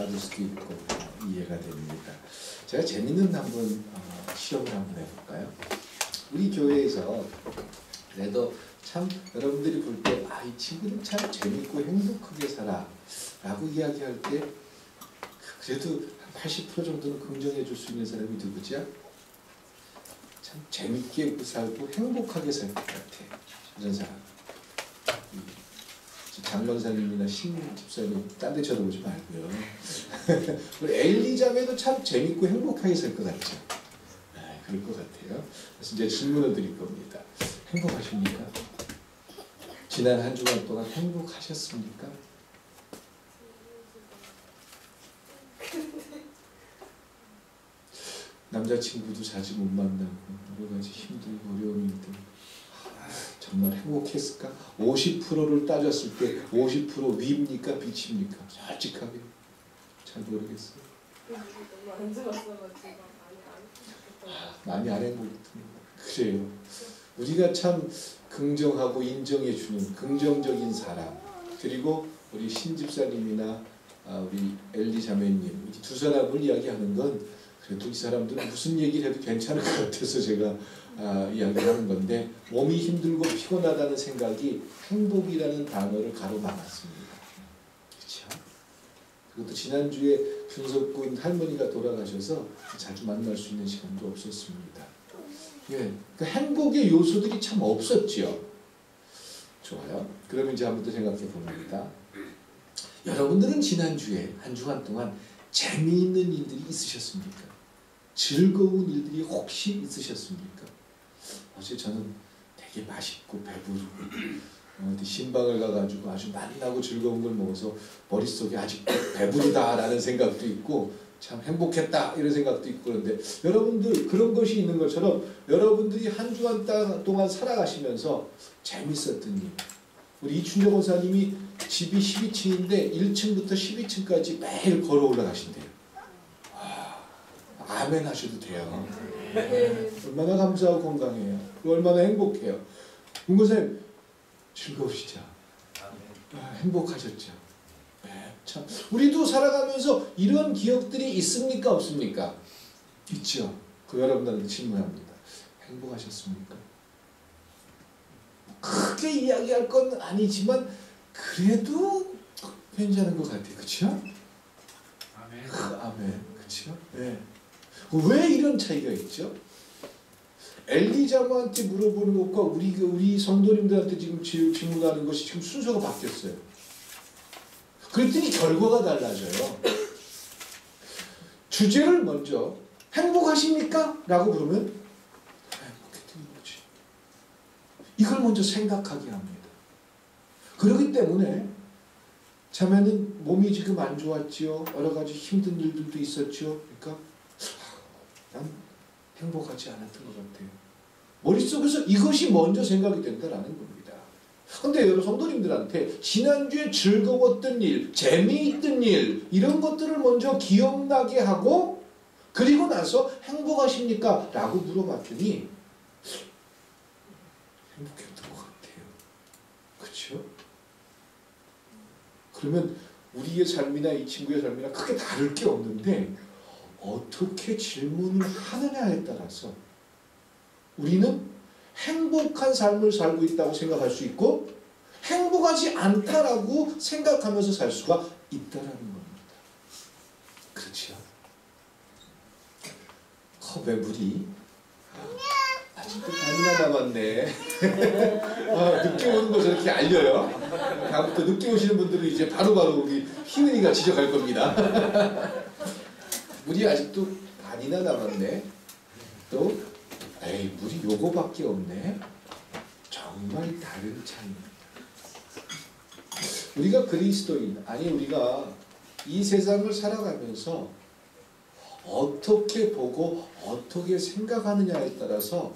받을 수도 있고 이해가 됩니다. 제가 재밌는 한번 실험을 한번 해볼까요? 우리 교회에서 그래도 참 여러분들이 볼 때 이 친구는 참 재밌고 행복하게 살아 라고 이야기할 때 그래도 한 80% 정도는 긍정해 줄 수 있는 사람이 누구죠? 참 재밌게 살고 행복하게 살 것 같아. 이런 사람. 장 권사님이나 신 집사님 딴 데 쳐다보지 말고요. 우리 엘리자베도 참 재밌고 행복하게 살 것 같죠? 그럴 것 같아요. 그래서 이제 질문을 드릴 겁니다. 행복하십니까? 지난 한 주간 동안 행복하셨습니까? 남자친구도 자주 못 만나고 여러 가지 힘들고 어려움이 있고 정말 행복했을까? 50%를 따졌을 때 50% 위입니까? 빛입니까? 솔직하게 잘 모르겠어요. 많이 안 행복했습니다. 그래요. 우리가 참 긍정하고 인정해주는 긍정적인 사람, 그리고 우리 신집사님이나 우리 엘리 자매님 이 두 사람을 이야기하는 건 그래도 이 사람들은 무슨 얘기를 해도 괜찮을 것 같아서 제가 이야기하는 건데, 몸이 힘들고 피곤하다는 생각이 행복이라는 단어를 가로막았습니다. 그렇죠? 그것도 지난주에 준석군 할머니가 돌아가셔서 자주 만날 수 있는 시간도 없었습니다. 예, 그 행복의 요소들이 참 없었죠. 좋아요. 그러면 이제 한번 더 생각해 봅니다. 여러분들은 지난주에 한 주간 동안 재미있는 일들이 있으셨습니까? 즐거운 일들이 혹시 있으셨습니까? 어제 저는 되게 맛있고 배부르고 신방을 가가지고 아주 맛나고 즐거운 걸 먹어서 머릿속에 아직도 배부르다라는 생각도 있고 참 행복했다 이런 생각도 있고, 그런데 여러분들 그런 것이 있는 것처럼 여러분들이 한 주간 동안 살아가시면서 재밌었던 일, 우리 이춘재 권사님이 집이 12층인데 1층부터 12층까지 매일 걸어 올라가신대요. 아멘 하셔도 돼요. 얼마나 감사하고 건강해요. 얼마나 행복해요. 문 권사님 즐거우시죠? 행복하셨죠? 네, 참 우리도 살아가면서 이런 기억들이 있습니까? 없습니까? 있죠. 그 여러분들한테 질문합니다. 행복하셨습니까? 크게 이야기할 건 아니지만 그래도 괜찮은 것 같아요. 그렇죠? 아멘. 아멘. 그렇죠? 네. 왜 이런 차이가 있죠? 엘리자마한테 물어보는 것과 우리 성도님들한테 지금 질문하는 것이 지금 순서가 바뀌었어요. 그랬더니 결과가 달라져요. 주제를 먼저 행복하십니까? 라고 그러면 행복했던 거지. 이걸 먼저 생각하게 합니다. 그렇기 때문에 자매는 몸이 지금 안 좋았지요. 여러 가지 힘든 일들도 있었죠. 그러니까 난 행복하지 않았던 것 같아요. 머릿속에서 이것이 먼저 생각이 된다라는 겁니다. 그런데 여러분 성도님들한테 지난주에 즐거웠던 일, 재미있던 일 이런 것들을 먼저 기억나게 하고 그리고 나서 행복하십니까? 라고 물어봤더니 행복했던 것 같아요. 그렇죠? 그러면 우리의 삶이나 이 친구의 삶이나 크게 다를 게 없는데 어떻게 질문을 하느냐에 따라서 우리는 행복한 삶을 살고 있다고 생각할 수 있고 행복하지 않다라고 생각하면서 살 수가 있다라는 겁니다. 그렇죠? 컵에 물이 아직도 반이나 남았네. 늦게 오는 거 저렇게 알려요. 다음부터 늦게 오시는 분들은 이제 바로바로 우리 희은이가 지적할 겁니다. 물이 아직도 반이나 남았네. 또 에이 물이 요거밖에 없네. 정말 다른 차이입니다. 우리가 그리스도인, 아니 우리가 이 세상을 살아가면서 어떻게 보고 어떻게 생각하느냐에 따라서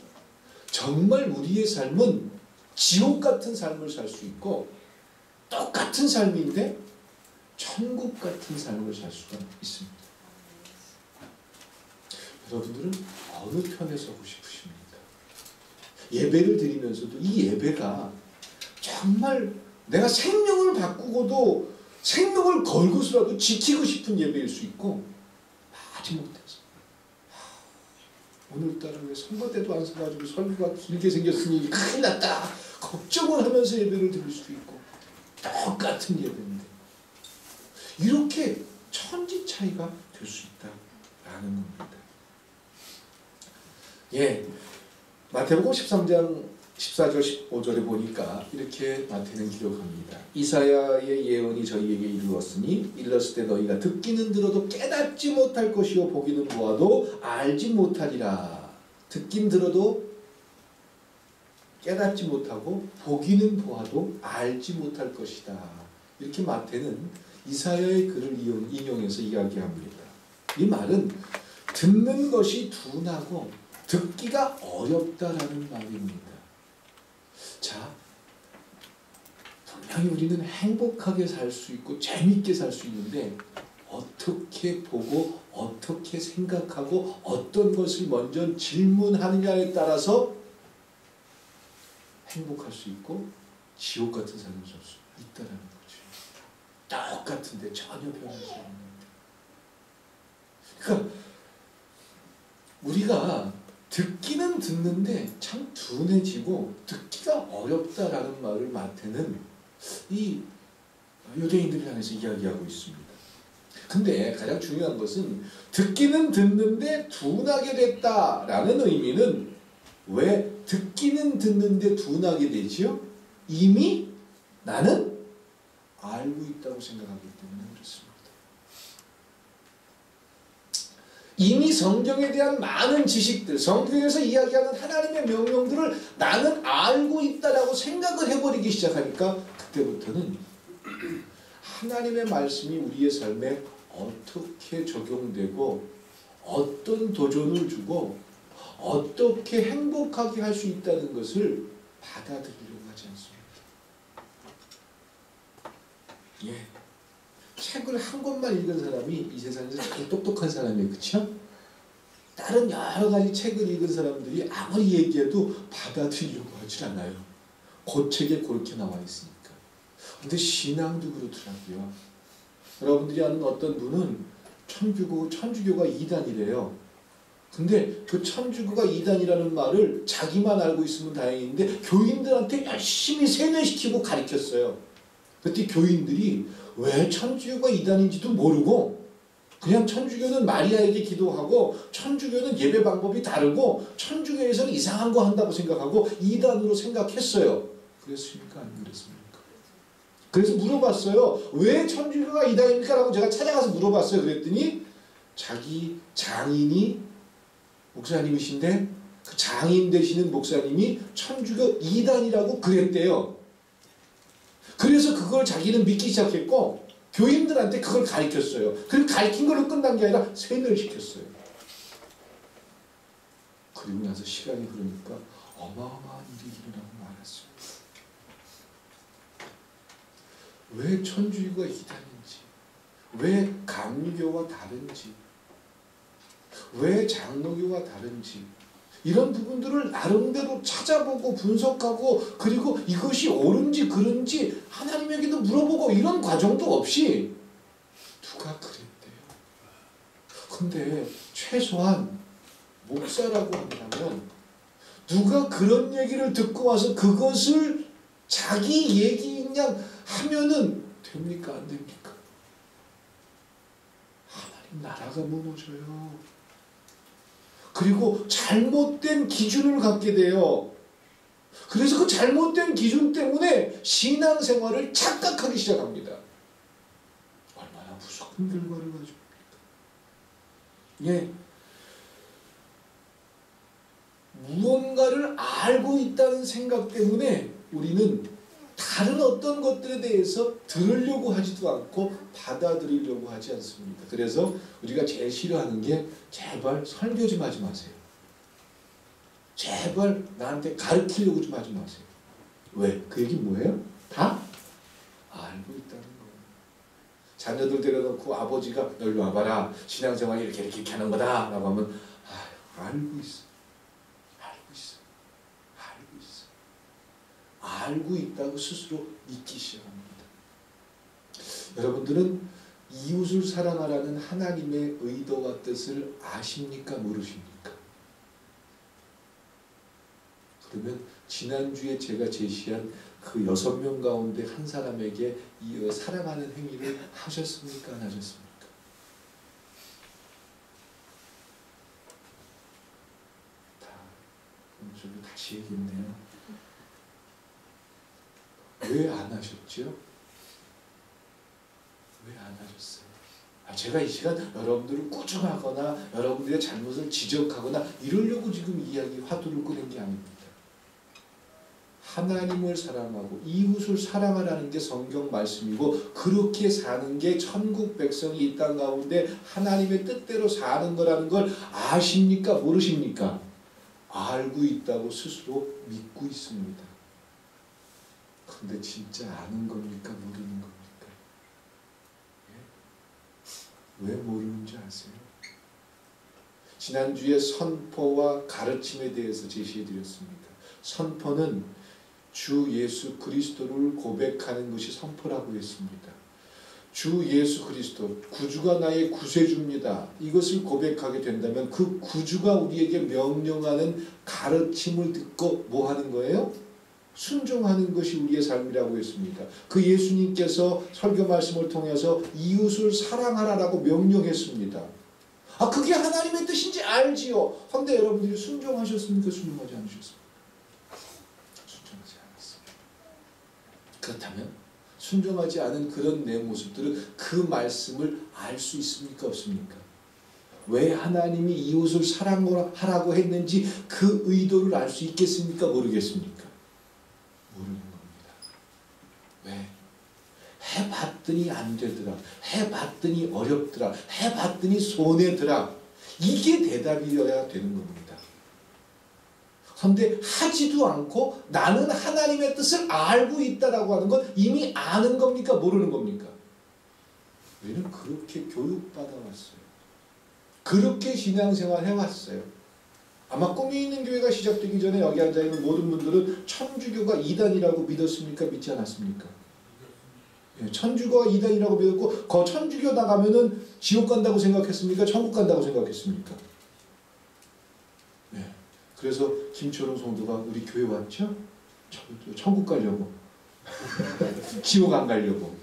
정말 우리의 삶은 지옥 같은 삶을 살 수 있고 똑같은 삶인데 천국 같은 삶을 살 수가 있습니다. 여러분들은 어느 편에 서고 싶으십니까? 예배를 드리면서도 이 예배가 정말 내가 생명을 바꾸고도 생명을 걸고서라도 지키고 싶은 예배일 수 있고 마지못해서 오늘따라 왜 선거 때도 안 서가지고 설교가 길게 생겼으니 큰일 났다 걱정을 하면서 예배를 드릴 수도 있고 똑같은 예배인데 이렇게 천지 차이가 될 수 있다라는 겁니다. 예, 마태복음 13장 14절 15절에 보니까 이렇게 마태는 기록합니다. 이사야의 예언이 저희에게 이르렀을 때 너희가 듣기는 들어도 깨닫지 못할 것이요 보기는 보아도 알지 못하리라. 듣긴 들어도 깨닫지 못하고 보기는 보아도 알지 못할 것이다. 이렇게 마태는 이사야의 글을 인용해서 이야기합니다. 이 말은 듣는 것이 둔하고 듣기가 어렵다라는 말입니다. 자, 분명히 우리는 행복하게 살 수 있고 재밌게 살 수 있는데 어떻게 보고 어떻게 생각하고 어떤 것을 먼저 질문하느냐에 따라서 행복할 수 있고 지옥 같은 삶을 살 수 있다는 거죠. 똑같은데 전혀 변하지 않는데. 그러니까 우리가 듣기는 듣는데 참 둔해지고 듣기가 어렵다라는 말을 마태는 이 유대인들을 향해서 이야기하고 있습니다. 근데 가장 중요한 것은 듣기는 듣는데 둔하게 됐다라는 의미는 왜 듣기는 듣는데 둔하게 되지요? 이미 나는 알고 있다고 생각하기 때문에 그렇습니다. 이미 성경에 대한 많은 지식들, 성경에서 이야기하는 하나님의 명령들을 나는 알고 있다라고 생각을 해버리기 시작하니까 그때부터는 하나님의 말씀이 우리의 삶에 어떻게 적용되고 어떤 도전을 주고 어떻게 행복하게 할 수 있다는 것을 받아들이려고 하지 않습니다. 예. 책을 한 권만 읽은 사람이 이 세상에서 제일 똑똑한 사람이에요. 그렇죠? 다른 여러 가지 책을 읽은 사람들이 아무리 얘기해도 받아들이려고 하질 않아요. 그 책에 그렇게 나와 있으니까. 근데 신앙도 그렇더라고요. 여러분들이 아는 어떤 분은 천주교가 이단이래요. 근데 그 천주교가 이단이라는 말을 자기만 알고 있으면 다행인데 교인들한테 열심히 세뇌시키고 가르쳤어요. 그때 교인들이 왜 천주교가 이단인지도 모르고 그냥 천주교는 마리아에게 기도하고 천주교는 예배 방법이 다르고 천주교에서는 이상한 거 한다고 생각하고 이단으로 생각했어요. 그랬습니까? 안 그랬습니까? 그래서 물어봤어요. 왜 천주교가 이단입니까? 라고 제가 찾아가서 물어봤어요. 그랬더니 자기 장인이 목사님이신데 그 장인 되시는 목사님이 천주교 이단이라고 그랬대요. 그래서 그걸 자기는 믿기 시작했고 교인들한테 그걸 가르쳤어요. 그리고 가르친 걸로 끝난 게 아니라 세뇌를 시켰어요. 그리고 나서 시간이 흐르니까 어마어마한 일이 일어나고 말았어요. 왜 천주교가 이단인지, 왜 감리교와 다른지, 왜 장로교가 다른지 이런 부분들을 나름대로 찾아보고 분석하고 그리고 이것이 옳은지 그른지 하나님에게도 물어보고 이런 과정도 없이 누가 그랬대요. 근데 최소한 목사라고 한다면 누가 그런 얘기를 듣고 와서 그것을 자기 얘기 그냥 하면은 됩니까? 안 됩니까? 하나님 나라가 무너져요. 그리고 잘못된 기준을 갖게 돼요. 그래서 그 잘못된 기준 때문에 신앙생활을 착각하기 시작합니다. 얼마나 무서운 결과를 가져옵니까? 예. 무언가를 알고 있다는 생각 때문에 우리는 다른 어떤 것들에 대해서 들으려고 하지도 않고 받아들이려고 하지 않습니다. 그래서 우리가 제일 싫어하는 게 제발 설교 좀 하지 마세요. 제발 나한테 가르치려고 좀 하지 마세요. 왜? 그 얘기 뭐예요? 다 알고 있다는 거예요. 자녀들 데려놓고 아버지가 널 와봐라. 신앙생활이 이렇게 하는 거다. 라고 하면 알고 있어. 알고 있다고 스스로 믿기 시작합니다. 여러분들은 이웃을 사랑하라는 하나님의 의도와 뜻을 아십니까? 모르십니까? 그러면 지난주에 제가 제시한 그 6명 가운데 한 사람에게 이 사랑하는 행위를 하셨습니까? 안 하셨습니까? 저도 다시 얘기했네요. 왜 안 하셨죠? 왜 안 하셨어요? 제가 이 시간 여러분들을 꾸중하거나 여러분들의 잘못을 지적하거나 이러려고 지금 이야기 화두를 꺼낸 게 아닙니다. 하나님을 사랑하고 이웃을 사랑하라는 게 성경 말씀이고 그렇게 사는 게 천국 백성이 이 땅 가운데 하나님의 뜻대로 사는 거라는 걸 아십니까? 모르십니까? 알고 있다고 스스로 믿고 있습니다. 근데 진짜 아는 겁니까? 모르는 겁니까? 예? 왜 모르는지 아세요? 지난주에 선포와 가르침에 대해서 제시해드렸습니다. 선포는 주 예수 그리스도를 고백하는 것이 선포라고 했습니다. 주 예수 그리스도, 구주가 나의 구세주입니다. 이것을 고백하게 된다면 그 구주가 우리에게 명령하는 가르침을 듣고 뭐 하는 거예요? 순종하는 것이 우리의 삶이라고 했습니다. 그 예수님께서 설교 말씀을 통해서 이웃을 사랑하라라고 명령했습니다. 그게 하나님의 뜻인지 알지요. 그런데 여러분들이 순종하셨습니까? 순종하지 않으셨습니까? 순종하지 않았습니다. 그렇다면 순종하지 않은 그런 내 모습들은 그 말씀을 알 수 있습니까? 없습니까? 왜 하나님이 이웃을 사랑하라고 했는지 그 의도를 알 수 있겠습니까? 모르겠습니까? 모르는 겁니다. 왜? 해봤더니 안 되더라. 해봤더니 어렵더라. 해봤더니 손해더라. 이게 대답이어야 되는 겁니다. 그런데 하지도 않고 나는 하나님의 뜻을 알고 있다라고 하는 건 이미 아는 겁니까? 모르는 겁니까? 우리는 그렇게 교육받아왔어요. 그렇게 신앙생활 해왔어요. 아마 꿈이 있는 교회가 시작되기 전에 여기 앉아있는 모든 분들은 천주교가 이단이라고 믿었습니까? 믿지 않았습니까? 예, 천주교가 이단이라고 믿었고 그 천주교 나가면은 지옥 간다고 생각했습니까? 천국 간다고 생각했습니까? 예. 그래서 김초롱 성도가 우리 교회 왔죠? 천국 가려고. 지옥 안 가려고.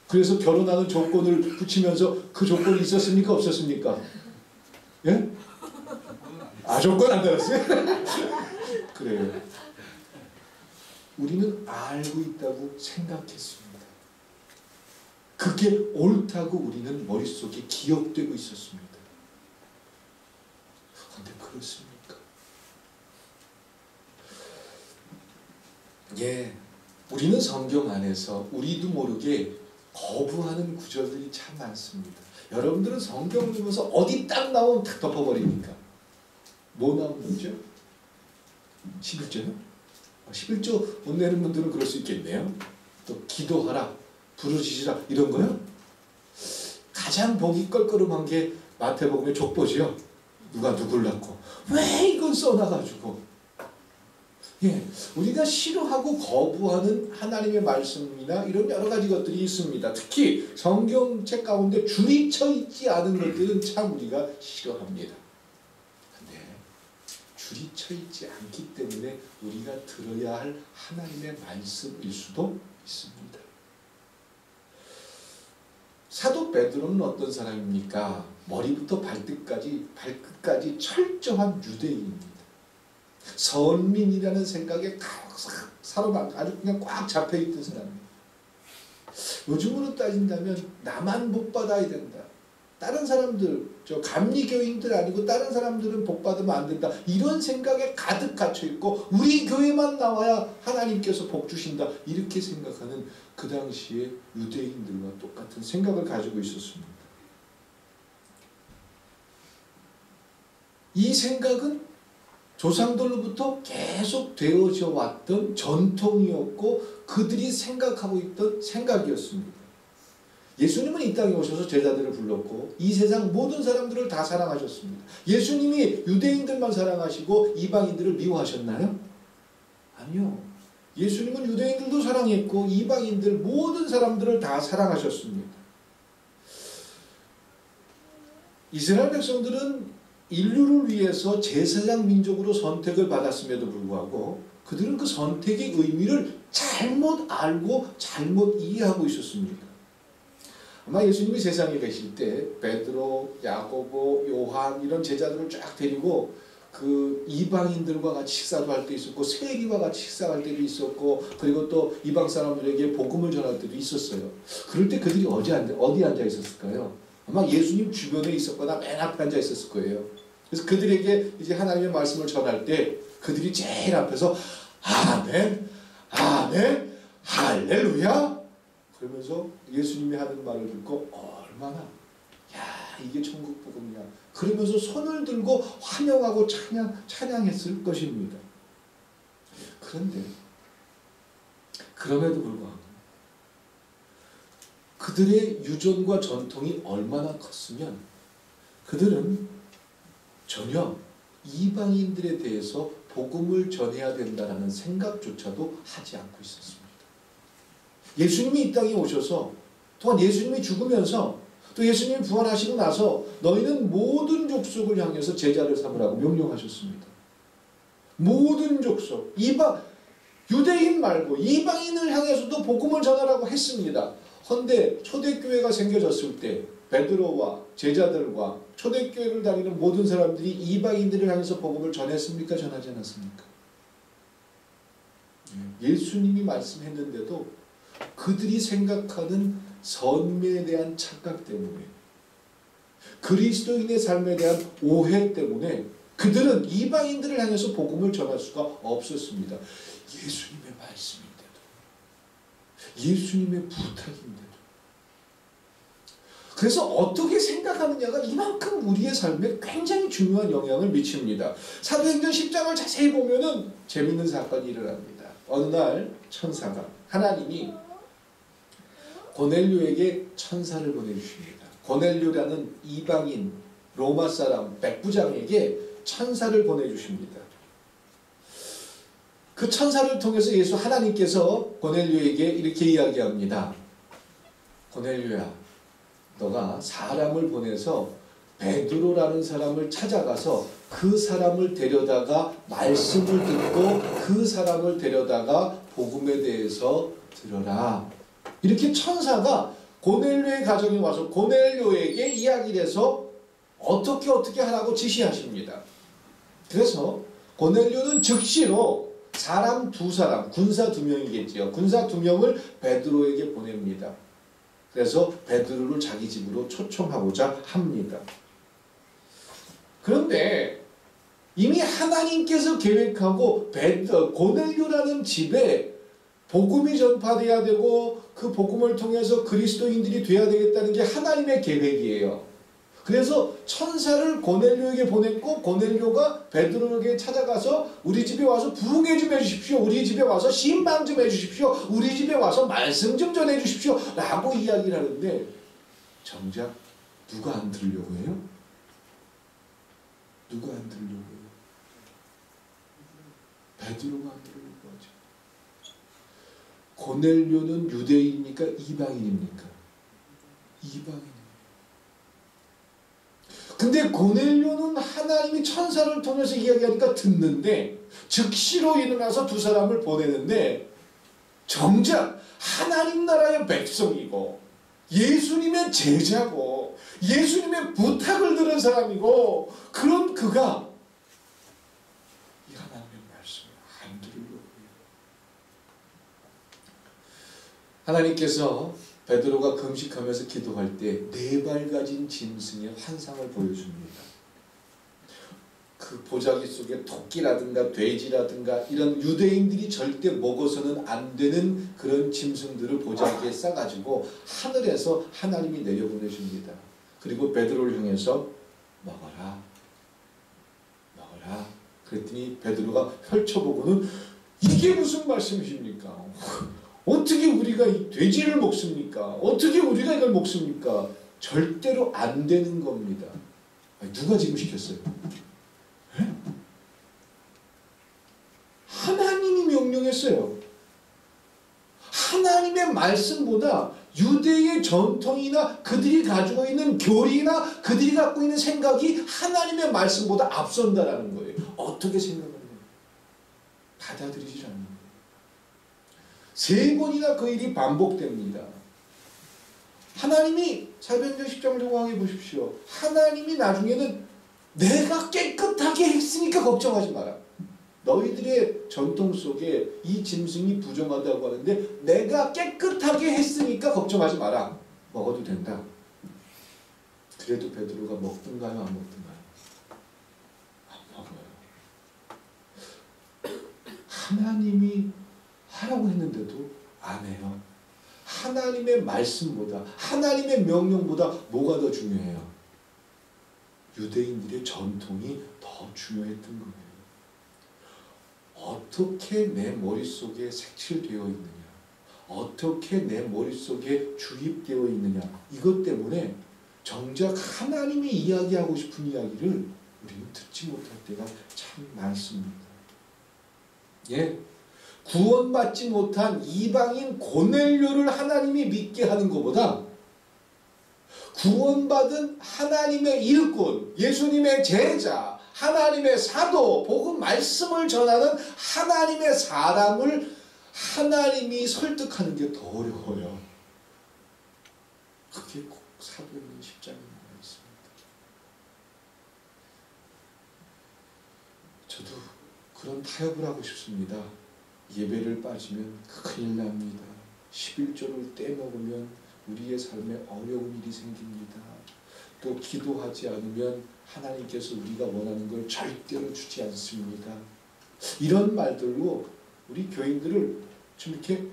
그래서 결혼하는 조건을 붙이면서 그 조건이 있었습니까? 없었습니까? 예? 조건 안 달았어요? 그래요. 우리는 알고 있다고 생각했습니다. 그게 옳다고 우리는 머릿속에 기억되고 있었습니다. 그런데 그렇습니까? 예, 우리는 성경 안에서 우리도 모르게 거부하는 구절들이 참 많습니다. 여러분들은 성경 읽으면서 어디 딱 나오면 딱 덮어버립니까? 뭐 나오는 거죠? 11조요? 11조 못 내는 분들은 그럴 수 있겠네요. 또 기도하라, 부르짖으라 이런 거요? 가장 보기 껄끄름한 게 마태복음의 족보지요. 누가 누굴 낳고 왜 이걸 써놔가지고 예, 우리가 싫어하고 거부하는 하나님의 말씀이나 이런 여러 가지 것들이 있습니다. 특히 성경책 가운데 줄이 쳐 있지 않은 것들은 참 우리가 싫어합니다. 근데 줄이 쳐 있지 않기 때문에 우리가 들어야 할 하나님의 말씀일 수도 있습니다. 사도 베드로는 어떤 사람입니까? 머리부터 발끝까지 철저한 유대인입니다. 선민이라는 생각에 아주 그냥 꽉 잡혀있던 사람이에요. 요즘으로 따진다면 나만 복 받아야 된다. 다른 사람들, 감리교인들 아니고 다른 사람들은 복 받으면 안 된다. 이런 생각에 가득 갇혀있고 우리 교회만 나와야 하나님께서 복 주신다. 이렇게 생각하는 그 당시에 유대인들과 똑같은 생각을 가지고 있었습니다. 이 생각은 조상들로부터 계속 되어져 왔던 전통이었고 그들이 생각하고 있던 생각이었습니다. 예수님은 이 땅에 오셔서 제자들을 불렀고 이 세상 모든 사람들을 다 사랑하셨습니다. 예수님이 유대인들만 사랑하시고 이방인들을 미워하셨나요? 아니요. 예수님은 유대인들도 사랑했고 이방인들 모든 사람들을 다 사랑하셨습니다. 이스라엘 백성들은 인류를 위해서 제사장 민족으로 선택을 받았음에도 불구하고 그들은 그 선택의 의미를 잘못 알고 잘못 이해하고 있었습니다. 아마 예수님이 세상에 계실 때 베드로, 야고보, 요한 이런 제자들을 쫙 데리고 그 이방인들과 같이 식사도 할 때 있었고 세리와 같이 식사할 때도 있었고 그리고 또 이방 사람들에게 복음을 전할 때도 있었어요. 그럴 때 그들이 어디 앉아 있었을까요? 아마 예수님 주변에 있었거나 맨 앞에 앉아 있었을 거예요. 그래서 그들에게 이제 하나님의 말씀을 전할 때 그들이 제일 앞에서 아멘, 아멘, 할렐루야 그러면서 예수님이 하는 말을 듣고 얼마나 야 이게 천국 복음이야 그러면서 손을 들고 환영하고 찬양했을 것입니다. 그런데 그럼에도 불구하고 그들의 유전과 전통이 얼마나 컸으면 그들은 전혀 이방인들에 대해서 복음을 전해야 된다는 생각조차도 하지 않고 있었습니다. 예수님이 이 땅에 오셔서 또한 예수님이 죽으면서 또 예수님이 부활하시고 나서 너희는 모든 족속을 향해서 제자를 삼으라고 명령하셨습니다. 모든 족속, 유대인 말고 이방인을 향해서도 복음을 전하라고 했습니다. 헌데 초대교회가 생겨졌을 때 베드로와 제자들과 초대교회를 다니는 모든 사람들이 이방인들을 향해서 복음을 전했습니까? 전하지 않았습니까? 예수님이 말씀했는데도 그들이 생각하는 선미에 대한 착각 때문에 그리스도인의 삶에 대한 오해 때문에 그들은 이방인들을 향해서 복음을 전할 수가 없었습니다. 예수님의 말씀인데도 예수님의 부탁인데도 그래서 어떻게 생각하느냐가 이만큼 우리의 삶에 굉장히 중요한 영향을 미칩니다. 사도행전 10장을 자세히 보면은 재밌는 사건이 일어납니다. 어느 날 천사가 하나님이 고넬료에게 천사를 보내주십니다. 고넬료라는 이방인 로마 사람 백부장에게 천사를 보내주십니다. 그 천사를 통해서 하나님께서 고넬료에게 이렇게 이야기합니다. 고넬료야, 너가 사람을 보내서 베드로라는 사람을 찾아가서 그 사람을 데려다가 말씀을 듣고 그 사람을 데려다가 복음에 대해서 들어라. 이렇게 천사가 고넬료의 가정에 와서 고넬료에게 이야기를 해서 어떻게 하라고 지시하십니다. 그래서 고넬료는 즉시로 사람 2사람, 군사 2명이겠지요. 군사 2명을 베드로에게 보냅니다. 그래서 베드로를 자기 집으로 초청하고자 합니다. 그런데 이미 하나님께서 계획하고 고넬료라는 집에 복음이 전파돼야 되고 그 복음을 통해서 그리스도인들이 돼야 되겠다는 게 하나님의 계획이에요. 그래서 천사를 고넬료에게 보냈고 고넬료가 베드로에게 찾아가서 우리 집에 와서 부흥회 좀 해주십시오. 우리 집에 와서 신방 좀 해주십시오. 우리 집에 와서 말씀 좀 전해주십시오. 라고 이야기를 하는데 정작 누가 안 들으려고 해요? 누가 안 들으려고 해요? 베드로가 안 들으려고 하죠. 고넬료는 유대인입니까? 이방인입니까? 이방인. 근데 고넬료는 하나님이 천사를 통해서 이야기하니까 듣는데 즉시로 일어나서 2사람을 보내는데 정작 하나님 나라의 백성이고 예수님의 제자고 예수님의 부탁을 들은 사람이고 그런 그가 이 하나님의 말씀을 안 들으려고 해요. 하나님께서 베드로가 금식하면서 기도할 때 4발 가진 짐승의 환상을 보여줍니다. 그 보자기 속에 토끼라든가 돼지라든가 이런 유대인들이 절대 먹어서는 안 되는 그런 짐승들을 보자기에 싸가지고 하늘에서 하나님이 내려보내줍니다. 그리고 베드로를 향해서 먹어라. 먹어라. 그랬더니 베드로가 펼쳐보고는 이게 무슨 말씀이십니까? 어떻게 우리가 이 돼지를 먹습니까? 어떻게 우리가 이걸 먹습니까? 절대로 안 되는 겁니다. 아니, 누가 지금 시켰어요? 에? 하나님이 명령했어요. 하나님의 말씀보다 유대의 전통이나 그들이 가지고 있는 교리나 그들이 갖고 있는 생각이 하나님의 말씀보다 앞선다라는 거예요. 어떻게 생각하는 거예요? 받아들이지 않는 거예요. 3번이나 그 일이 반복됩니다. 하나님이 사도행전 10장 정확하게 보십시오. 하나님이 나중에는 내가 깨끗하게 했으니까 걱정하지 마라. 너희들의 전통 속에 이 짐승이 부정하다고 하는데 내가 깨끗하게 했으니까 걱정하지 마라. 먹어도 된다. 그래도 베드로가 먹든가요 안 먹든가요? 안 먹어요. 하나님이 하라고 했는데도 안 해요. 하나님의 말씀보다 하나님의 명령보다 뭐가 더 중요해요? 유대인들의 전통이 더 중요했던 거예요. 어떻게 내 머릿속에 색칠되어 있느냐, 어떻게 내 머릿속에 주입되어 있느냐, 이것 때문에 정작 하나님이 이야기하고 싶은 이야기를 우리는 듣지 못할 때가 참 많습니다. 예, 구원받지 못한 이방인 고넬료를 하나님이 믿게 하는 것보다 구원받은 하나님의 일꾼, 예수님의 제자, 하나님의 사도, 복음 말씀을 전하는 하나님의 사람을 하나님이 설득하는 게 더 어려워요. 그게 꼭 사도행전 10장에 나와 있습니다. 저도 그런 타협을 하고 싶습니다. 예배를 빠지면 큰일 납니다. 11조를 떼먹으면 우리의 삶에 어려운 일이 생깁니다. 또 기도하지 않으면 하나님께서 우리가 원하는 걸 절대로 주지 않습니다. 이런 말들로 우리 교인들을 좀 이렇게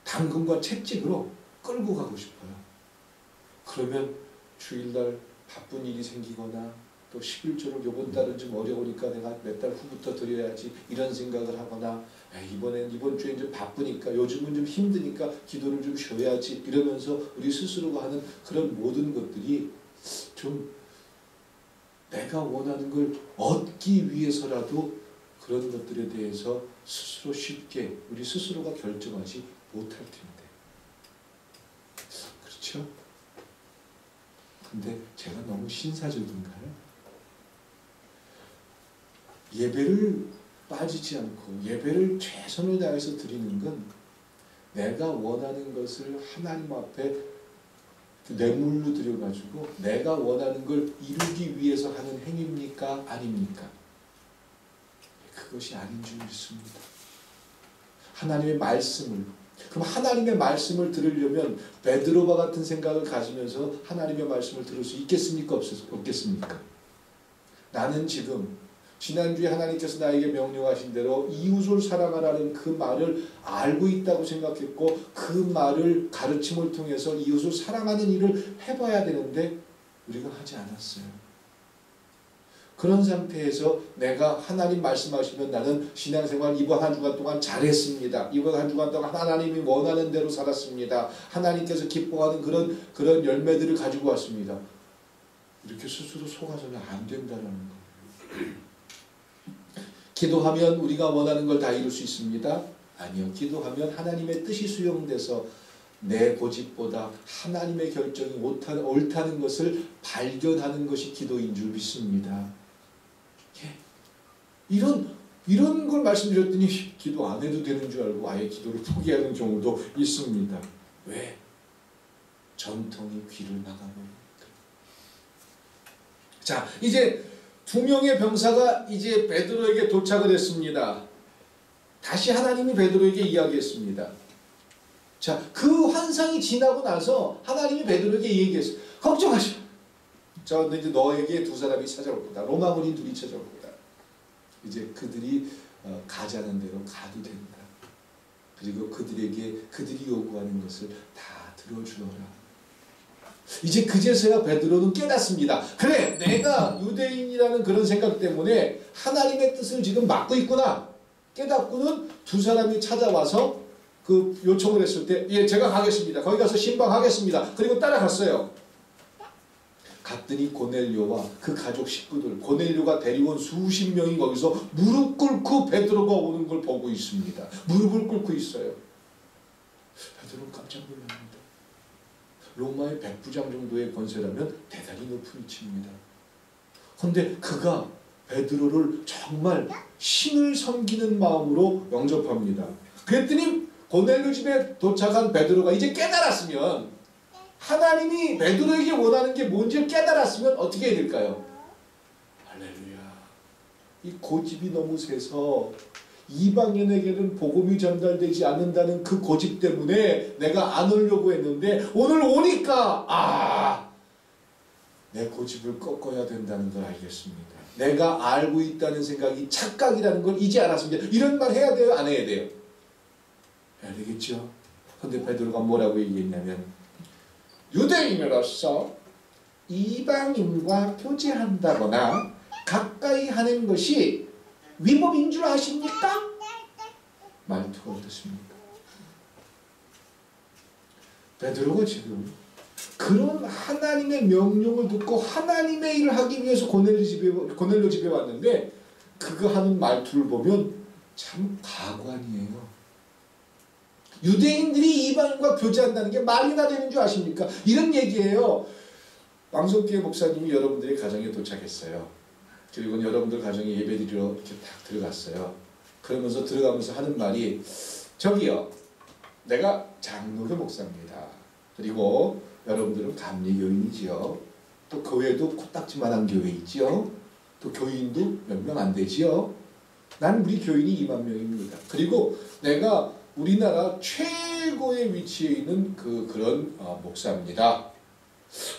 당근과 채찍으로 끌고 가고 싶어요. 그러면 주일날 바쁜 일이 생기거나 또 11조를 이번 달은 좀 어려우니까 내가 몇 달 후부터 드려야지 이런 생각을 하거나 이번 주엔 좀 바쁘니까 요즘은 좀 힘드니까 기도를 좀 쉬어야지 이러면서 우리 스스로가 하는 그런 모든 것들이 좀 내가 원하는 걸 얻기 위해서라도 그런 것들에 대해서 스스로 쉽게 우리 스스로가 결정하지 못할 텐데. 그렇죠? 근데 제가 너무 신사적인가요? 예배를 빠지지 않고 예배를 최선을 다해서 드리는 건 내가 원하는 것을 하나님 앞에 뇌물로 드려가지고 내가 원하는 걸 이루기 위해서 하는 행위입니까? 아닙니까? 그것이 아닌 줄 믿습니다. 하나님의 말씀을, 그럼 하나님의 말씀을 들으려면 베드로와 같은 생각을 가지면서 하나님의 말씀을 들을 수 있겠습니까? 없겠습니까? 나는 지금 지난주에 하나님께서 나에게 명령하신 대로 이웃을 사랑하라는 그 말을 알고 있다고 생각했고 그 말을 가르침을 통해서 이웃을 사랑하는 일을 해봐야 되는데 우리가 하지 않았어요. 그런 상태에서 내가 하나님 말씀하시면 나는 신앙생활 이번 한 주간 동안 잘했습니다. 이번 한 주간 동안 하나님이 원하는 대로 살았습니다. 하나님께서 기뻐하는 그런 열매들을 가지고 왔습니다. 이렇게 스스로 속아서는 안 된다는 거예요. 기도하면 우리가 원하는 걸 다 이룰 수 있습니다. 아니요. 기도하면 하나님의 뜻이 수용돼서 내 고집보다 하나님의 결정이 옳다는 것을 발견하는 것이 기도인 줄 믿습니다. 예. 이런 걸 말씀드렸더니 기도 안 해도 되는 줄 알고 아예 기도를 포기하는 경우도 있습니다. 왜? 전통이 귀를 막아버리니까. 자, 이제 2명의 병사가 이제 베드로에게 도착을 했습니다. 다시 하나님이 베드로에게 이야기했습니다. 자, 그 환상이 지나고 나서 하나님이 베드로에게 얘기했어요. 걱정하지 마. 저 이제 너에게 2 사람이 찾아올 거다. 로마군인 2이 찾아올 거다. 이제 그들이 가자는 대로 가도 된다. 그리고 그들이 요구하는 것을 다 들어주어라. 이제 그제서야 베드로는 깨닫습니다. 그래, 내가 유대인이라는 그런 생각 때문에 하나님의 뜻을 지금 막고 있구나. 깨닫고는 2 사람이 찾아와서 그 요청을 했을 때, 예, 제가 가겠습니다. 거기 가서 신방하겠습니다. 그리고 따라갔어요. 갔더니 고넬료와 그 가족 식구들, 고넬료가 데려온 수십 명이 거기서 무릎 꿇고 베드로가 오는 걸 보고 있습니다. 무릎을 꿇고 있어요. 로마의 백부장 정도의 권세라면 대단히 높은 위치입니다. 그런데 그가 베드로를 정말 신을 섬기는 마음으로 영접합니다. 그랬더니 고넬료 집에 도착한 베드로가 이제 깨달았으면, 하나님이 베드로에게 원하는 게 뭔지를 깨달았으면 어떻게 해야 될까요? 할렐루야. 이 고집이 너무 세서 이방인에게는 복음이 전달되지 않는다는 그 고집 때문에 내가 안 오려고 했는데 오늘 오니까 내 고집을 꺾어야 된다는 걸 알겠습니다. 내가 알고 있다는 생각이 착각이라는 걸 이제 알았습니다. 이런 말 해야 돼요? 안 해야 돼요? 해야 되겠죠. 근데 베드로가 뭐라고 얘기했냐면, 유대인으로서 이방인과 교제한다거나 가까이 하는 것이 위법인 줄 아십니까? 말투가 어떻습니까? 베드로가 지금 그런 하나님의 명령을 듣고 하나님의 일을 하기 위해서 고넬료 집에 왔는데, 그가 하는 말투를 보면 참 가관이에요. 유대인들이 이방인과 교제한다는 게 말이나 되는 줄 아십니까? 이런 얘기예요. 왕성교회 목사님이 여러분들의 가정에 도착했어요. 그리고 여러분들 가정에 예배드리러 이렇게 딱 들어갔어요. 그러면서 들어가면서 하는 말이, 저기요, 내가 장로교 목사입니다. 그리고 여러분들은 감리교인이지요. 또 교회도 코딱지만한 교회 있지요. 또 교인도 몇 명 안 되지요. 난 우리 교인이 2만 명입니다. 그리고 내가 우리나라 최고의 위치에 있는 그런 목사입니다.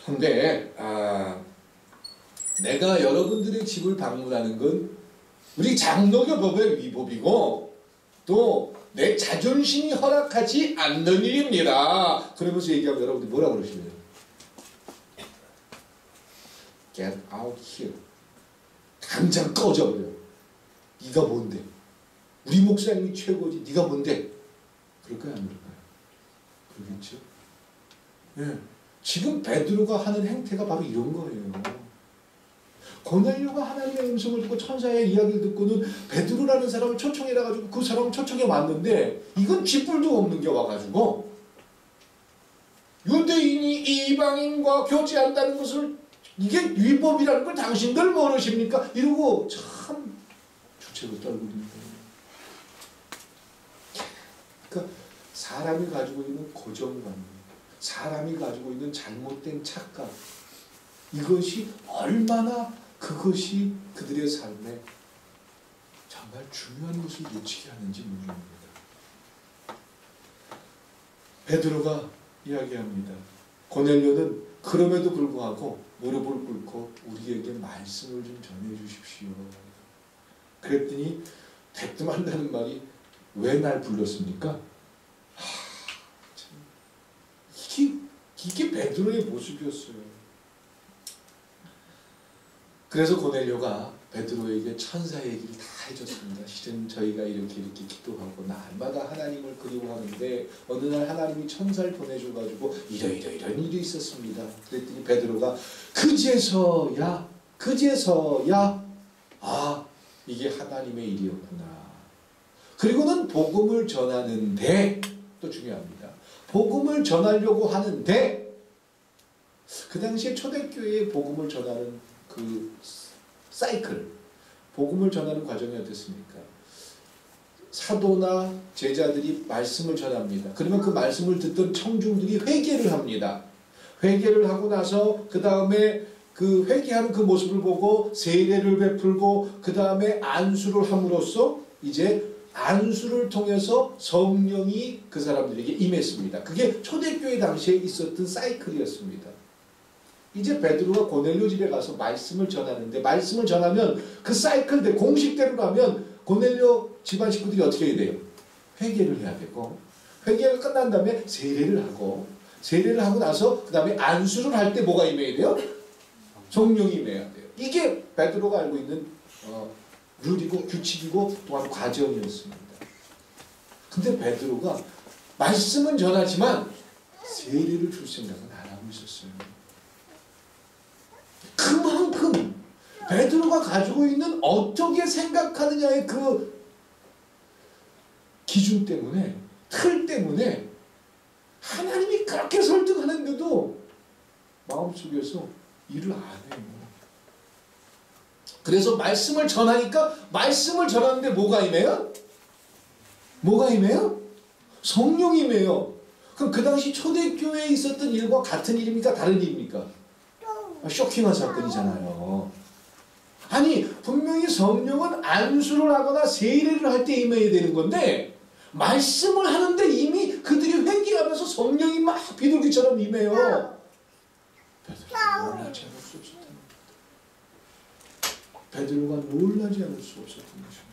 근데 내가 여러분들의 집을 방문하는 건 우리 장로교 법의 위법이고 또 내 자존심이 허락하지 않는 일입니다. 그러면서 얘기하면 여러분들 뭐라 그러시나요? Get out here. 당장 꺼져버려. 네가 뭔데? 우리 목사님이 최고지. 네가 뭔데? 그럴까요? 안 그럴까요? 그러겠죠? 네. 지금 베드로가 하는 행태가 바로 이런 거예요. 고넬료가 하나님의 음성을 듣고 천사의 이야기를 듣고는 베드로라는 사람을 초청해가지고 그 사람을 초청해 왔는데, 이건 쥐뿔도 없는 게 와가지고 유대인이 이방인과 교제한다는 것을 이게 위법이라는 걸 당신들 모르십니까? 이러고 참 주책을 떨고 있는 거예요. 그러니까 사람이 가지고 있는 고정관, 사람이 가지고 있는 잘못된 착각, 이것이 얼마나 그것이 그들의 삶에 정말 중요한 것을 놓치게 하는지 모릅니다. 베드로가 이야기합니다. 고넬료는 그럼에도 불구하고 무릎을 꿇고 우리에게 말씀을 좀 전해 주십시오. 그랬더니 대뜸 한다는 말이, 왜 날 불렀습니까? 이게 베드로의 모습이었어요. 그래서 고넬료가 베드로에게 천사 얘기를 다 해줬습니다. 실은 저희가 이렇게 기도하고 날마다 하나님을 그리워하는데 어느 날 하나님이 천사를 보내줘가지고 이런 일이 있었습니다. 그랬더니 베드로가 그제서야 이게 하나님의 일이었구나. 그리고는 복음을 전하는데, 또 중요합니다. 복음을 전하려고 하는데, 그 당시에 초대교회에 복음을 전하는 그 사이클, 복음을 전하는 과정이 어땠습니까? 사도나 제자들이 말씀을 전합니다. 그러면 그 말씀을 듣던 청중들이 회개를 합니다. 회개를 하고 나서 그 다음에 그 회개하는 그 모습을 보고 세례를 베풀고 그 다음에 안수를 함으로써 이제 안수를 통해서 성령이 그 사람들에게 임했습니다. 그게 초대교회 당시에 있었던 사이클이었습니다. 이제 베드로가 고넬료 집에 가서 말씀을 전하는데, 말씀을 전하면 그 사이클대 공식대로 가면 고넬료 집안 식구들이 어떻게 해야 돼요? 회개를 해야 되고, 회개가 끝난 다음에 세례를 하고, 세례를 하고 나서 그 다음에 안수를 할 때 뭐가 임해야 돼요? 성령이 임해야 돼요. 이게 베드로가 알고 있는 룰이고 규칙이고 또한 과정이었습니다. 근데 베드로가 말씀은 전하지만 세례를 줄 생각은 안 하고 있었어요. 그만큼 베드로가 가지고 있는 어떻게 생각하느냐의 그 기준 때문에, 틀 때문에 하나님이 그렇게 설득하는데도 속에서 일을 안 해요. 그래서 말씀을 전하니까 말씀을 전하는데 뭐가 임해요? 뭐가 임해요? 성령이 임해요. 그럼 그 당시 초대교회에 있었던 일과 같은 일입니까? 다른 일입니까? 쇼킹한 사건이잖아요. 아니 분명히 성령은 안수를 하거나 세례를 할 때 임해야 되는 건데 말씀을 하는데 이미 그들이 회개하면서 성령이 막 비둘기처럼 임해요. 놀라지 않을 수 없었던 겁니다. 베드로가 놀라지 않을 수 없었던 것입니다.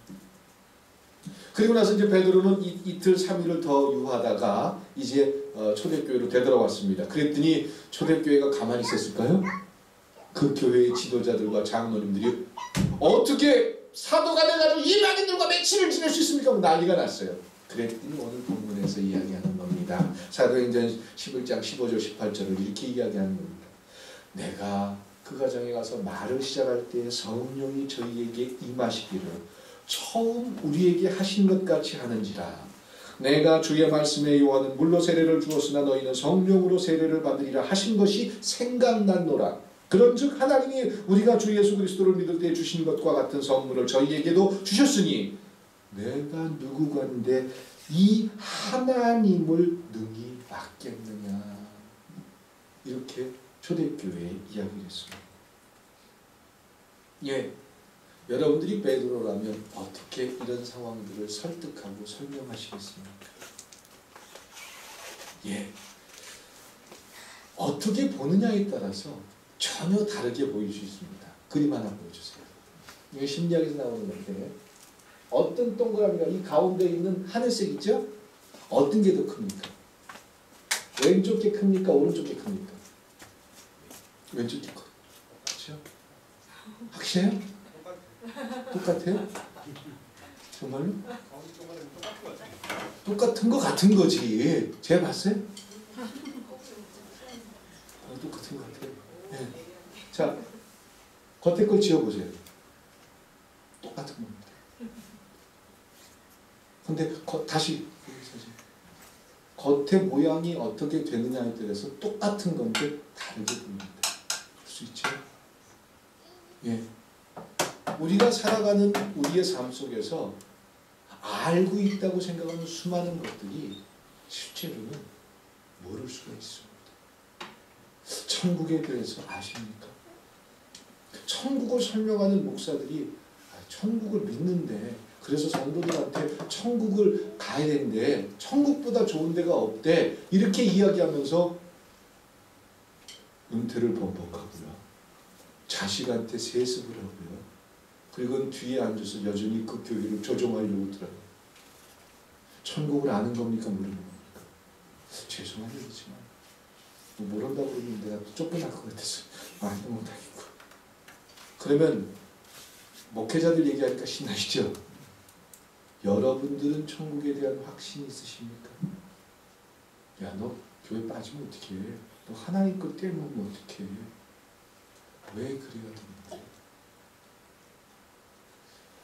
그리고 나서 이제 베드로는 이틀 3일을 더 유하다가 이제 초대교회로 되돌아왔습니다. 그랬더니 초대교회가 가만히 있었을까요? 그 교회의 지도자들과 장로님들이 어떻게 사도가 돼가지고 이방인들과 며칠을 지낼 수 있습니까? 난리가 났어요. 그랬더니 오늘 본문에서 이야기하는 겁니다. 사도행전 11장 15절 18절을 이렇게 이야기하는 겁니다. 내가 그 가정에 가서 말을 시작할 때 성령이 저희에게 임하시기를 처음 우리에게 하신 것 같이 하는지라. 내가 주의 말씀에 요한은 물로 세례를 주었으나 너희는 성령으로 세례를 받으리라 하신 것이 생각났노라. 그런즉 하나님이 우리가 주 예수 그리스도를 믿을 때 주신 것과 같은 선물을 저희에게도 주셨으니 내가 누구건데 이 하나님을 능히 맡겠느냐. 이렇게 초대교회에 이야기를 했습니다. 예, 여러분들이 베드로라면 어떻게 이런 상황들을 설득하고 설명하시겠습니까? 예, 어떻게 보느냐에 따라서 전혀 다르게 보일 수 있습니다. 그림 하나 보여주세요. 이게 심리학에서 나오는 건데 어떤 동그라미가 이 가운데 있는 하늘색 있죠? 어떤 게 더 큽니까? 왼쪽 게 큽니까? 오른쪽 게 큽니까? 왼쪽 게 커. 그렇죠? 확실해요? 똑같아요? 정말로? 똑같은 거 같은 거지. 제가 봤어요? 똑같은 거 같아요. 네. 자, 겉에 걸 지워보세요. 똑같은 겁니다. 근데 다시 겉의 모양이 어떻게 되느냐에 따라서 똑같은 건데 다르게 보입니다. 볼 수 있죠? 예. 우리가 살아가는 우리의 삶 속에서 알고 있다고 생각하는 수많은 것들이 실제로는 모를 수가 있습니다. 천국에 대해서 아십니까? 천국을 설명하는 목사들이 천국을 믿는데 그래서 성도들한테 천국을 가야 되는데 천국보다 좋은 데가 없대 이렇게 이야기하면서 은퇴를 번복하고요. 자식한테 세습을 하고요. 그리고 뒤에 앉아서 여전히 그 교회를 조종하려고 들어요. 천국을 아는 겁니까? 모르는 겁니까? 죄송한 얘기지만 모른다고 그러면 내가 쫓겨날 것 같아서 말도 못하겠고. 그러면 목회자들 얘기하니까 신나시죠? 여러분들은 천국에 대한 확신이 있으십니까? 야, 너 교회 빠지면 어떡해? 너 하나님 것 때문에 어떡해? 왜 그래야 됩니까?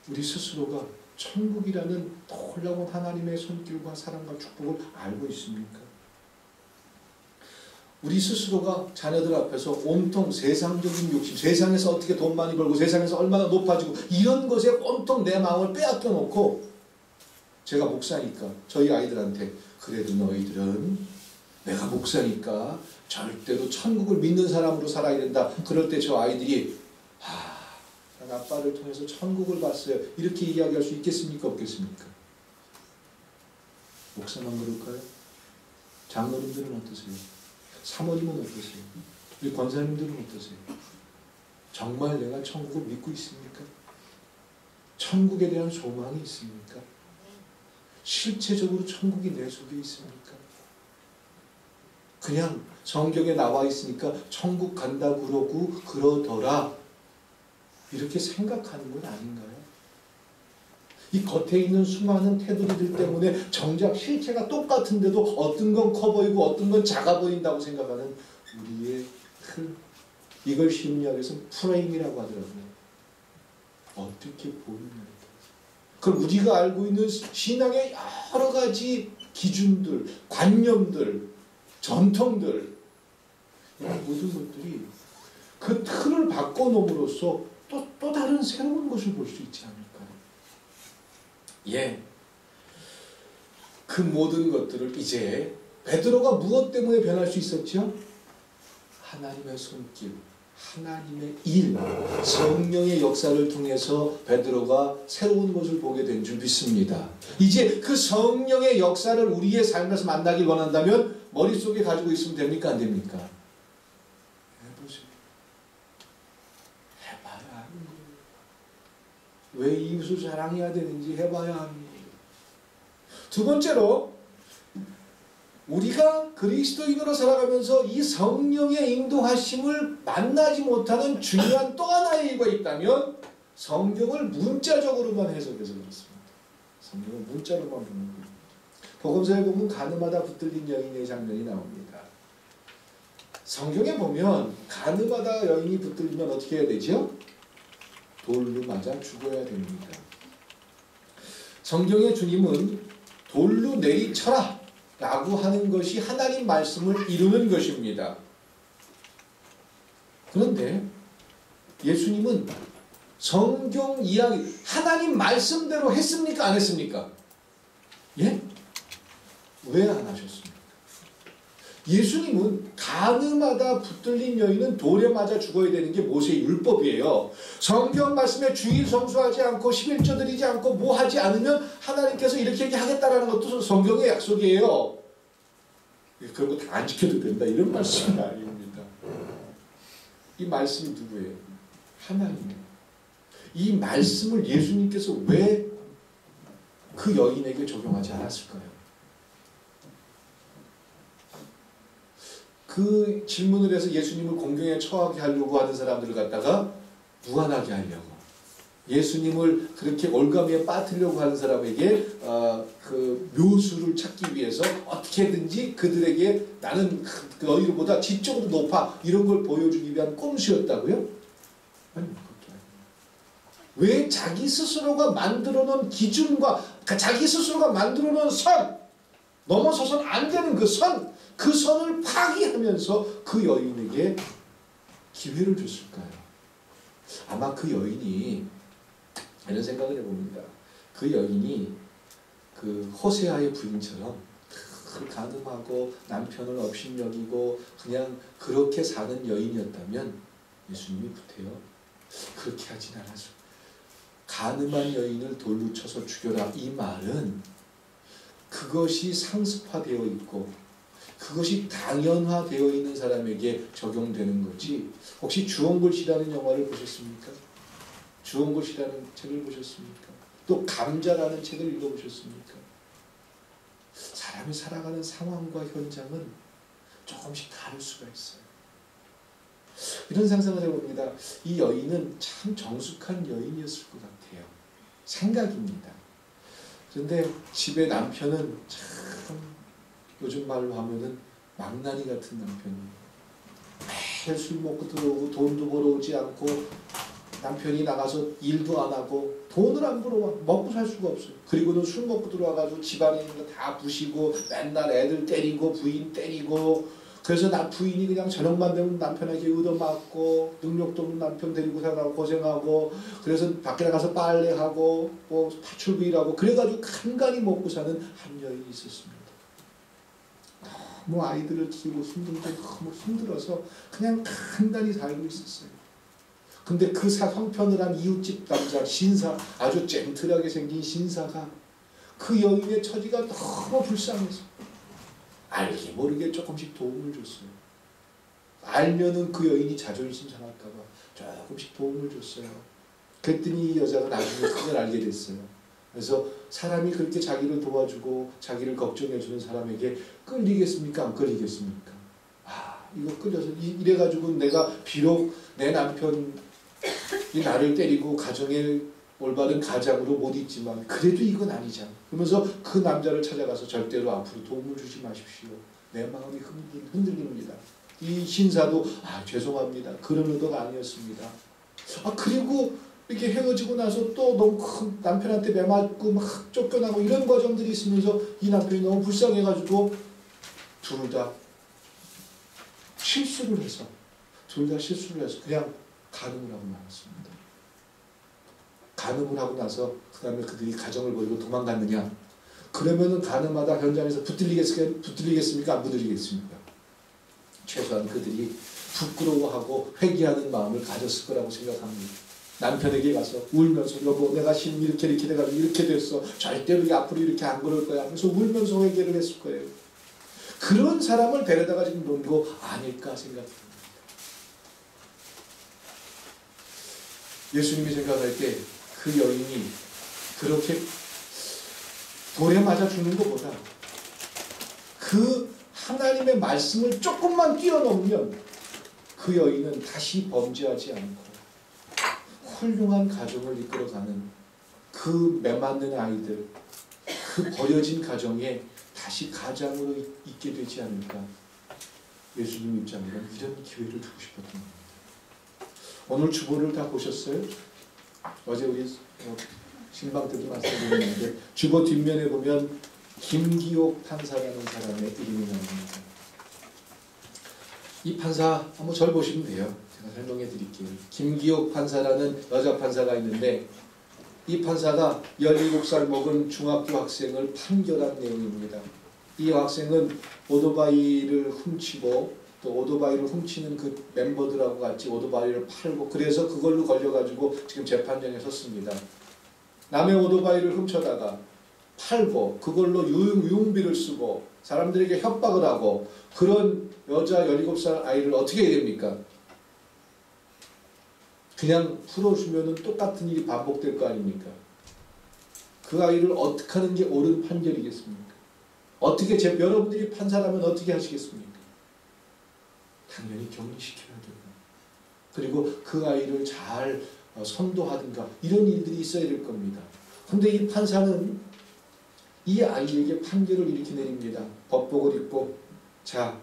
우리 스스로가 천국이라는 놀라운 하나님의 손길과 사랑과 축복을 알고 있습니까? 우리 스스로가 자녀들 앞에서 온통 세상적인 욕심, 세상에서 어떻게 돈 많이 벌고 세상에서 얼마나 높아지고 이런 것에 온통 내 마음을 빼앗겨 놓고 제가 목사니까 저희 아이들한테 그래도 너희들은 내가 목사니까 절대로 천국을 믿는 사람으로 살아야 된다. 그럴 때 저 아이들이 난 아빠를 통해서 천국을 봤어요. 이렇게 이야기할 수 있겠습니까? 없겠습니까? 목사만 그럴까요? 장로님들은 어떠세요? 사모님은 어떠세요? 우리 권사님들은 어떠세요? 정말 내가 천국을 믿고 있습니까? 천국에 대한 소망이 있습니까? 실체적으로 천국이 내 속에 있습니까? 그냥 성경에 나와 있으니까 천국 간다고 그러고 그러더라 이렇게 생각하는 건 아닌가요? 이 겉에 있는 수많은 테두리들 때문에 정작 실체가 똑같은데도 어떤 건 커 보이고 어떤 건 작아 보인다고 생각하는 우리의 틀, 이걸 심리학에서는 프레임이라고 하더라고요. 어떻게 보느냐에 따라서. 그럼 우리가 알고 있는 신앙의 여러 가지 기준들, 관념들, 전통들 모든 것들이 그 틀을 바꿔놓음으로써 또 다른 새로운 것을 볼 수 있지 않을까요? 예. 그 모든 것들을 이제 베드로가 무엇 때문에 변할 수 있었죠? 하나님의 손길, 하나님의 일, 성령의 역사를 통해서 베드로가 새로운 것을 보게 된 줄 믿습니다. 이제 그 성령의 역사를 우리의 삶에서 만나길 원한다면 머릿속에 가지고 있으면 됩니까? 안 됩니까? 해보세요. 해봐야 합니다. 왜 이웃을 사랑해야 되는지 해봐야 합니다. 두 번째로 우리가 그리스도인으로 살아가면서 이 성령의 인도하심을 만나지 못하는 중요한 또 하나의 이유가 있다면 성경을 문자적으로만 해석해서 그렇습니다. 성경을 문자로만 보는 겁니다. 복음서에 보면 가늠하다 붙들린 여인의 장면이 나옵니다. 성경에 보면 가늠하다 여인이 붙들리면 어떻게 해야 되죠? 돌로 맞아 죽어야 됩니다. 성경의 주님은 돌로 내리쳐라 라고 하는 것이 하나님 말씀을 이루는 것입니다. 그런데 예수님은 성경 이야기, 하나님 말씀대로 했습니까? 안 했습니까? 예? 왜 안 하셨습니까? 예수님은 가늠하다 붙들린 여인은 돌에 맞아 죽어야 되는 게 모세의 율법이에요. 성경 말씀에 주일 성수하지 않고 11조 드리지 않고 뭐 하지 않으면 하나님께서 이렇게 하겠다라는 것도 성경의 약속이에요. 그런 거 다 안 지켜도 된다 이런 말씀이 아닙니다. 이 말씀이 누구예요? 하나님이에요. 이 말씀을 예수님께서 왜 그 여인에게 적용하지 않았을까요? 그 질문을 해서 예수님을 공경에 처하게 하려고 하는 사람들을 갖다가 무한하게 하려고, 예수님을 그렇게 올가미에 빠뜨리려고 하는 사람에게 그 묘수를 찾기 위해서 어떻게든지 그들에게 나는 그 너희들보다 지적으로 높아 이런 걸 보여주기 위한 꼼수였다고요? 아니, 그것도 아니에요. 왜 자기 스스로가 만들어 놓은 기준과 자기 스스로가 만들어 놓은 선, 넘어서선 안 되는 그 선을 파기하면서 그 여인에게 기회를 줬을까요? 아마 그 여인이, 이런 생각을 해봅니다. 그 여인이 그 호세아의 부인처럼 가늠하고 남편을 업신여기고 그냥 그렇게 사는 여인이었다면 예수님이 구태여 그렇게 하진 않았어요. 가늠한 여인을 돌로 쳐서 죽여라, 이 말은 그것이 상습화되어 있고 그것이 당연화되어 있는 사람에게 적용되는 거지. 혹시 주홍글 씨라는 영화를 보셨습니까? 주홍글 씨라는 책을 보셨습니까? 또 감자라는 책을 읽어보셨습니까? 사람이 살아가는 상황과 현장은 조금씩 다를 수가 있어요. 이런 상상을 해봅니다. 이 여인은 참 정숙한 여인이었을 것 같아요. 생각입니다. 그런데 집에 남편은 참 요즘 말로 하면은 망나니 같은 남편이에요. 매일 술 먹고 들어오고 돈도 벌어오지 않고 남편이 나가서 일도 안 하고 돈을 안 벌어와 먹고 살 수가 없어요. 그리고는 술 먹고 들어와가지고 집안에 있는 거 다 부시고 맨날 애들 때리고 부인 때리고, 그래서 부인이 그냥 저녁만 되면 남편에게 얻어맞고 능력도 없는 남편 데리고 살아가고 고생하고, 그래서 밖에 나가서 빨래하고 뭐 파출부 일하고 그래가지고 간간히 먹고 사는 한 여인이 있었습니다. 너무 아이들을 키우고 너무 힘들어서 그냥 간단히 살고 있었어요. 근데 그 형편을 한 이웃집 남자 신사, 아주 젠틀하게 생긴 신사가 그 여인의 처지가 너무 불쌍해서 알게 모르게 조금씩 도움을 줬어요. 알면은 그 여인이 자존심 상할까봐 조금씩 도움을 줬어요. 그랬더니 이 여자가 나중에 그걸 알게 됐어요. 그래서 사람이 그렇게 자기를 도와주고 자기를 걱정해주는 사람에게 끌리겠습니까? 안 끌리겠습니까? 이거 끌려서 이래가지고 내가 비록 내 남편이 나를 때리고 가정에 올바른 가장으로 못 있지만 그래도 이건 아니잖아. 그러면서 그 남자를 찾아가서 절대로 앞으로 도움을 주지 마십시오. 내 마음이 흔들립니다. 이 신사도 죄송합니다. 그런 의도가 아니었습니다. 그리고 이렇게 헤어지고 나서 또 너무 큰 남편한테 매맞고 막 쫓겨나고 이런 과정들이 있으면서 이 남편이 너무 불쌍해가지고 둘 다 실수를 해서 둘 다 실수를 해서 그냥 간음을 하고 말았습니다. 간음을 하고 나서 그 다음에 그들이 가정을 버리고 도망갔느냐? 그러면은 간음하다 현장에서 붙들리겠습니까? 안 붙들리겠습니까? 최소한 그들이 부끄러워하고 회개하는 마음을 가졌을 거라고 생각합니다. 남편에게 가서 울면서 여보 내가 신 이렇게 돼가지고 이렇게 됐어. 절대로 앞으로 이렇게 안 그럴 거야. 하면서 울면서 회개를 했을 거예요. 그런 사람을 데려다가 지금 놓은 거 아닐까 생각합니다. 예수님이 생각할 때 그 여인이 그렇게 돌에 맞아 죽는 것보다 그 하나님의 말씀을 조금만 뛰어넘으면 그 여인은 다시 범죄하지 않고 훌륭한 가정을 이끌어가는 그 매맞는 아이들, 그 버려진 가정에 다시 가장으로 있게 되지 않을까. 예수님 입장에는 이런 기회를 주고 싶었던 겁니다. 오늘 주보를 다 보셨어요? 어제 우리 신방 때도 말씀드렸는데 주보 뒷면에 보면 김기옥 판사라는 사람의 이름이 나옵니다. 이 판사 한번 절 보시면 돼요. 제가 설명해 드릴게요. 김기옥 판사라는 여자 판사가 있는데 이 판사가 17살 먹은 중학교 학생을 판결한 내용입니다. 이 학생은 오토바이를 훔치고 또 오토바이를 훔치는 그 멤버들하고 같이 오토바이를 팔고 그래서 그걸로 걸려가지고 지금 재판정에 섰습니다. 남의 오토바이를 훔쳐다가 팔고 그걸로 유흥비를 쓰고 사람들에게 협박을 하고 그런 여자 17살 아이를 어떻게 해야 됩니까? 그냥 풀어주면 똑같은 일이 반복될 거 아닙니까? 그 아이를 어떻게 하는 게 옳은 판결이겠습니까? 어떻게 여러분들이 판사라면 어떻게 하시겠습니까? 당연히 격리시켜야 되고 그리고 그 아이를 잘 선도하든가 이런 일들이 있어야 될 겁니다. 그런데 이 판사는 이 아이에게 판결을 이렇게 내립니다. 법복을 입고 자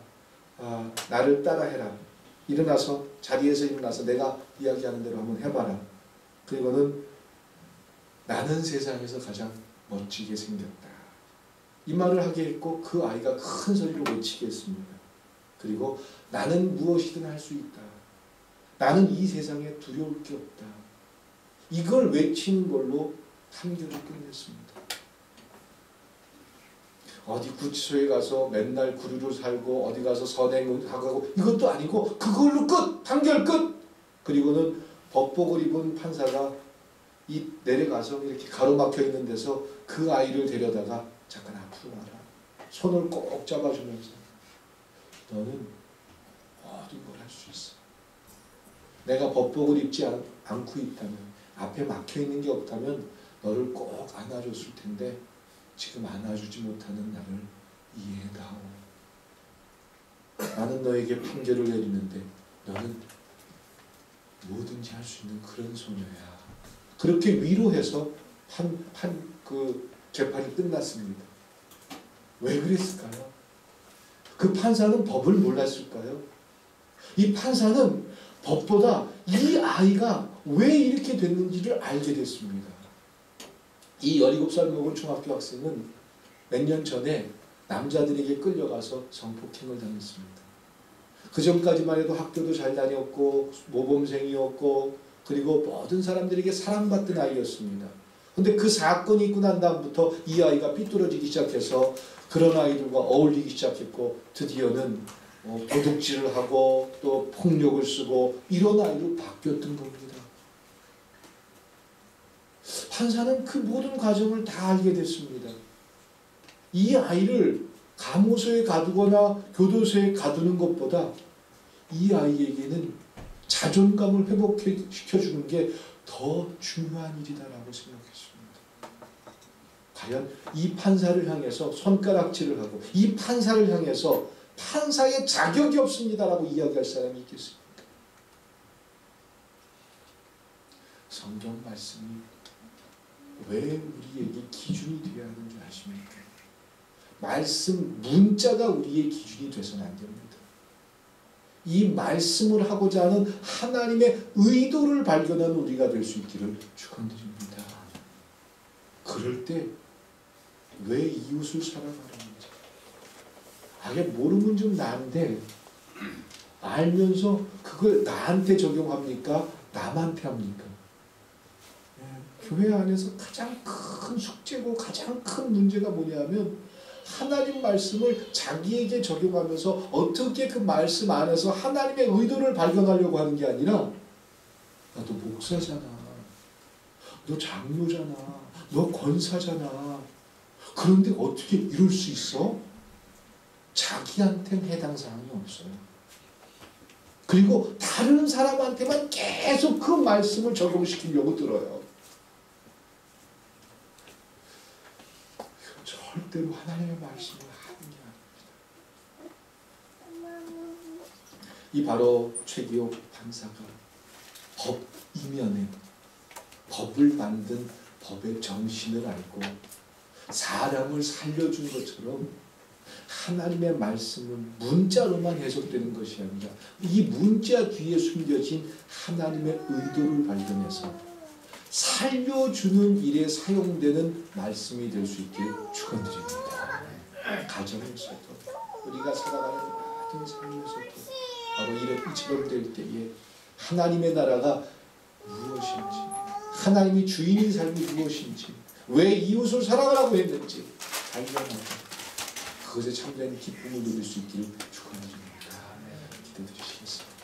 나를 따라해라. 자리에서 일어나서 내가 이야기하는 대로 한번 해봐라. 그리고는 나는 세상에서 가장 멋지게 생겼다. 이 말을 하게 했고 그 아이가 큰 소리로 외치게 했습니다. 그리고 나는 무엇이든 할 수 있다. 나는 이 세상에 두려울 게 없다. 이걸 외치는 걸로 판결을 끝냈습니다. 어디 구치소에 가서 맨날 구류로 살고 어디 가서 선행하고 이것도 아니고 그걸로 끝! 판결 끝! 그리고는 법복을 입은 판사가 내려가서 이렇게 가로막혀 있는 데서 그 아이를 데려다가 잠깐 앞으로 와라. 손을 꼭 잡아주면서 너는 모든 걸 할 수 있어. 내가 법복을 입지 않고 있다면 앞에 막혀있는 게 없다면 너를 꼭 안아줬을 텐데 지금 안아주지 못하는 나를 이해해다오. 나는 너에게 판결을 내리는데 너는 뭐든지 할 수 있는 그런 소녀야. 그렇게 위로해서 그 재판이 끝났습니다. 왜 그랬을까요? 그 판사는 법을 몰랐을까요? 이 판사는 법보다 이 아이가 왜 이렇게 됐는지를 알게 됐습니다. 이 17살 먹은 중학교 학생은 몇 년 전에 남자들에게 끌려가서 성폭행을 당했습니다. 그 전까지만 해도 학교도 잘 다녔고 모범생이었고 그리고 모든 사람들에게 사랑받던 아이였습니다. 근데 그 사건이 있고 난 다음부터 이 아이가 삐뚤어지기 시작해서 그런 아이들과 어울리기 시작했고 드디어는 도둑질을 하고 또 폭력을 쓰고 이런 아이로 바뀌었던 겁니다. 판사는 그 모든 과정을 다 알게 됐습니다. 이 아이를 감호소에 가두거나 교도소에 가두는 것보다 이 아이에게는 자존감을 회복시켜주는 게 더 중요한 일이다라고 생각했습니다. 과연 이 판사를 향해서 손가락질을 하고 이 판사를 향해서 판사의 자격이 없습니다라고 이야기할 사람이 있겠습니까? 성경 말씀이 왜 우리에게 기준이 되어야 하는 줄 아십니까? 말씀 문자가 우리의 기준이 돼서는 안 됩니다. 이 말씀을 하고자 하는 하나님의 의도를 발견하는 우리가 될 수 있기를 축원드립니다. 그럴 때 왜 이웃을 사랑하는지 모르면 좀 나은데 알면서 그걸 나한테 적용합니까? 남한테 합니까? 교회 안에서 가장 큰 숙제고 가장 큰 문제가 뭐냐면 하나님 말씀을 자기에게 적용하면서 어떻게 그 말씀 안에서 하나님의 의도를 발견하려고 하는 게 아니라 너 목사잖아, 너 장로잖아, 너 권사잖아, 그런데 어떻게 이럴 수 있어? 자기한테는 해당 사항이 없어요. 그리고 다른 사람한테만 계속 그 말씀을 적용시키려고 들어요. 절대로 하나님의 말씀을 하는 게 아닙니다. 이 바로 최기호 판사가 법 이면에 법을 만든 법의 정신을 알고 사람을 살려준 것처럼 하나님의 말씀은 문자로만 해석되는 것이 아니라 이 문자 뒤에 숨겨진 하나님의 의도를 발견해서 살려주는 일에 사용되는 말씀이 될 수 있길 축원드립니다. 가정에서도 우리가 살아가는 모든 삶에서도 바로 이처럼 될 때에 하나님의 나라가 무엇인지, 하나님이 주인인 삶이 무엇인지, 왜 이웃을 사랑하라고 했는지 발견하고 그것에 참된 기쁨을 누릴 수 있기를 축원드립니다. 기도드리시겠습니다.